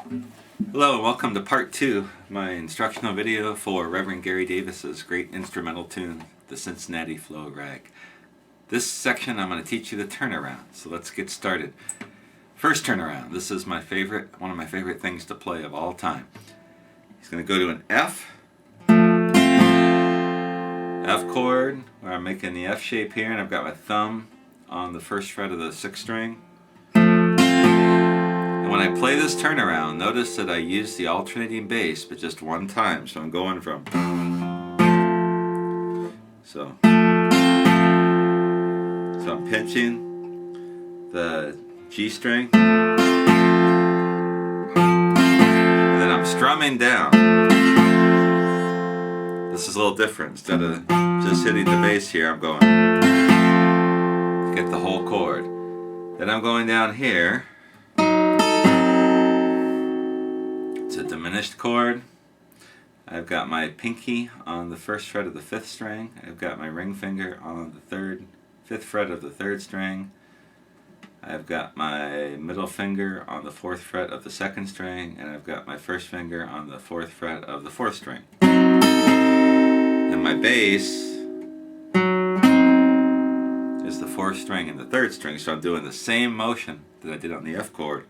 Hello and welcome to part 2 of my instructional video for Reverend Gary Davis's great instrumental tune, the Cincinnati Flow Rag. This section I'm going to teach you the turnaround, so let's get started. First turnaround, this is my favorite, one of my favorite things to play of all time. He's going to go to an F chord, where I'm making the F shape here, and I've got my thumb on the first fret of the 6th string. When I play this turnaround, notice that I use the alternating bass, but just one time. So I'm going from so I'm pinching the G string, and then I'm strumming down. This is a little different. Instead of just hitting the bass here, I'm going to get the whole chord. Then I'm going down here. It's a diminished chord. I've got my pinky on the 1st fret of the 5th string. I've got my ring finger on the 5th fret of the 3rd string. I've got my middle finger on the 4th fret of the 2nd string, and I've got my 1st finger on the 4th fret of the 4th string. And my bass is the 4th string and the 3rd string, so I'm doing the same motion that I did on the F chord.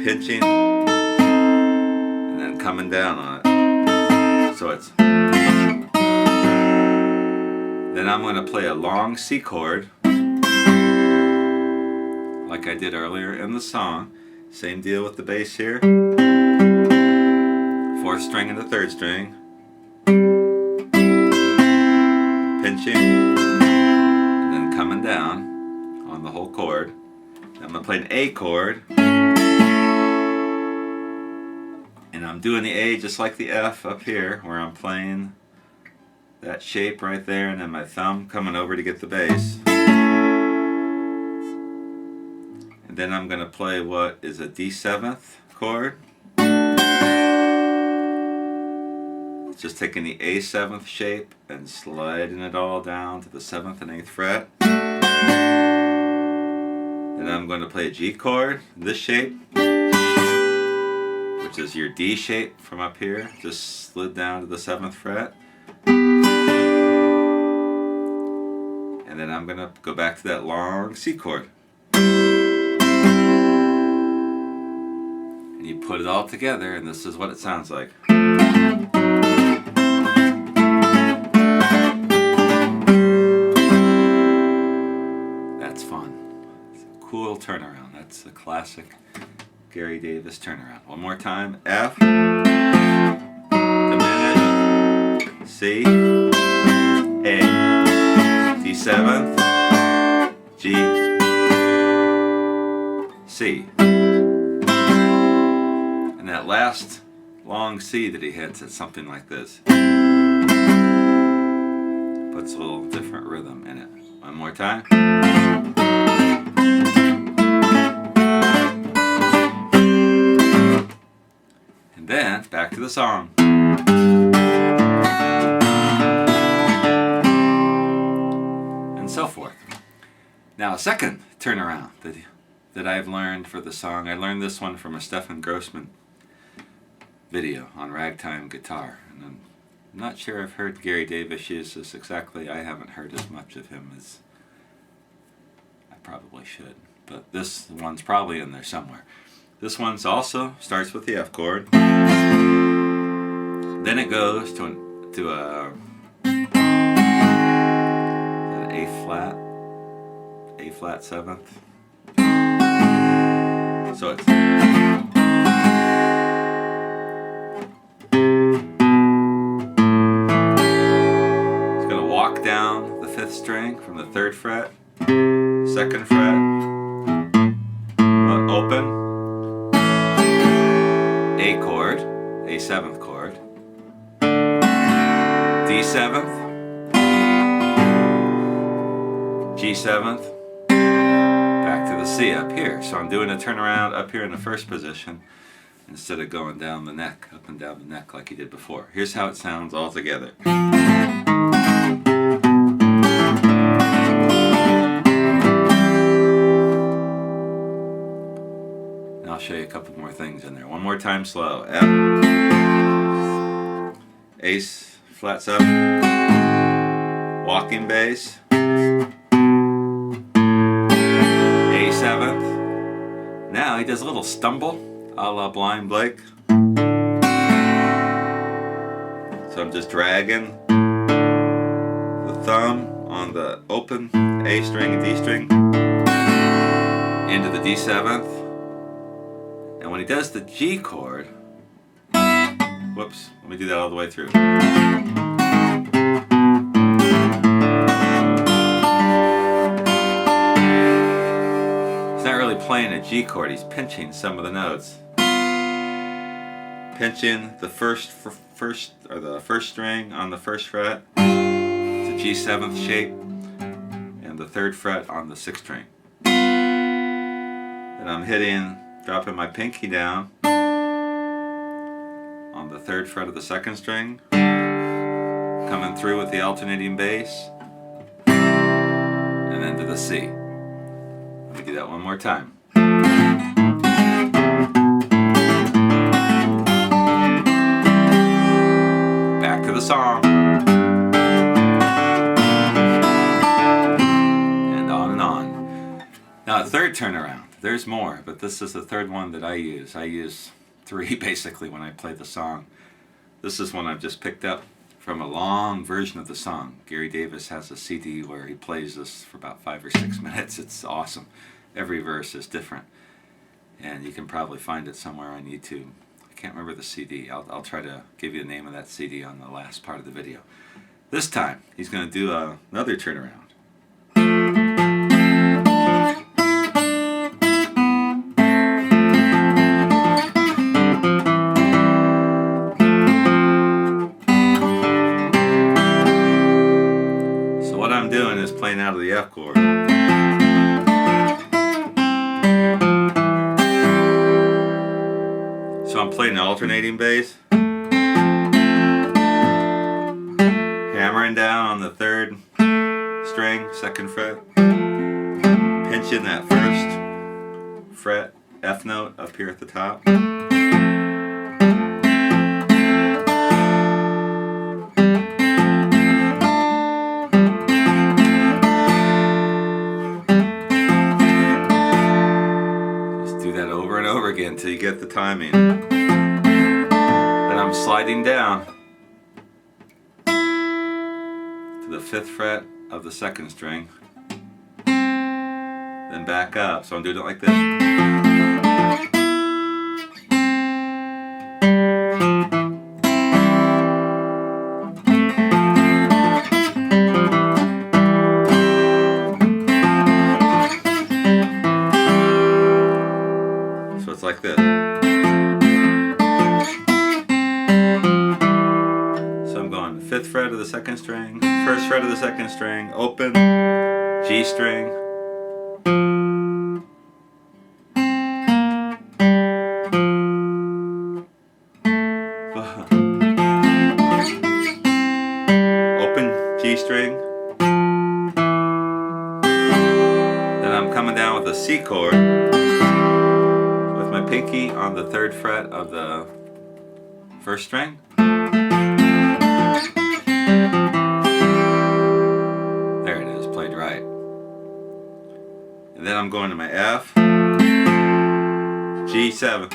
Pitching and then coming down on it. So it's. Then I'm going to play a long C chord like I did earlier in the song. Same deal with the bass here. 4th string and the 3rd string. Pinching and then coming down on the whole chord. I'm going to play an A chord. And I'm doing the A just like the F up here, where I'm playing that shape right there, and then my thumb coming over to get the bass. And then I'm going to play what is a D7th chord. It's just taking the A7th shape and sliding it all down to the 7th and 8th fret. Then I'm going to play a G chord, this shape, which is your D shape from up here, just slid down to the 7th fret. And then I'm going to go back to that long C chord. And you put it all together, and this is what it sounds like. That's fun. It's a cool turnaround. That's a classic Gary Davis turnaround. One more time. F, diminished, C, A, D7th, G, C. And that last long C that he hits, it's something like this. Puts a little different rhythm in it. One more time. Then, back to the song. And so forth. Now, a second turnaround that I've learned for the song. I learned this one from a Stefan Grossman video on ragtime guitar. And I'm not sure I've heard Gary Davis use this exactly. I haven't heard as much of him as I probably should. But this one's probably in there somewhere. This one's also starts with the F chord. Then it goes to an A flat 7th. So it's going to walk down the 5th string from the 3rd fret, 2nd fret, open. A chord, A7th chord, D7th, G7th, back to the C up here. So I'm doing a turnaround up here in the 1st position instead of going down the neck, up and down the neck like he did before. Here's how it sounds all together. show you a couple more things in there. One more time slow. F, A flat 7, walking bass, A 7th. Now he does a little stumble a la Blind Blake. So I'm just dragging the thumb on the open A string and D string into the D 7th. And when he does the G chord, whoops, let me do that all the way through. He's not really playing a G chord, he's pinching some of the notes. Pinching the first string on the 1st fret, it's a G 7th shape, and the 3rd fret on the 6th string. Then I'm dropping my pinky down on the 3rd fret of the 2nd string, coming through with the alternating bass, and then to the C. Let me do that one more time. Back to the song. And on. Now a third turnaround. There's more, but this is the third one that I use. I use 3 basically when I play the song. This is one I've just picked up from a long version of the song. Gary Davis has a CD where he plays this for about 5 or 6 minutes. It's awesome. Every verse is different. And you can probably find it somewhere on YouTube. I can't remember the CD. I'll try to give you the name of that CD on the last part of the video. This time, he's going to do another turnaround. So what I'm doing is playing out of the F chord. So I'm playing the alternating bass, hammering down on the 3rd string, 2nd fret, pinching that 1st fret F note up here at the top. Just do that over and over again until you get the timing. Then I'm sliding down to the 5th fret of the 2nd string, then back up. So I'm doing it like this. So it's like this. So I'm going 5th fret of the 2nd string, 1st fret of the 2nd string, open, G string, open G string, then I'm coming down with a C chord with my pinky on the 3rd fret of the 1st string. There it is, played right. And then I'm going to my F, G 7.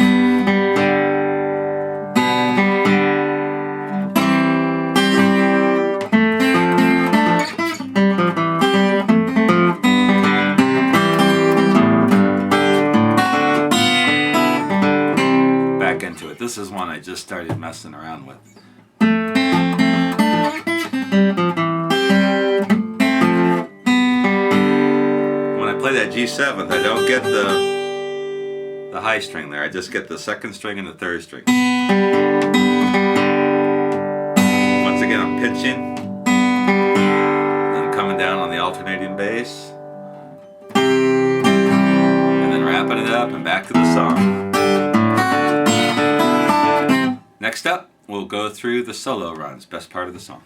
Back into it. This is one I just started messing around with. Play that G 7th, I don't get the high string there, I just get the 2nd string and the 3rd string. Once again I'm pinching, then coming down on the alternating bass, and then wrapping it up and back to the song. Next up, we'll go through the solo runs, best part of the song.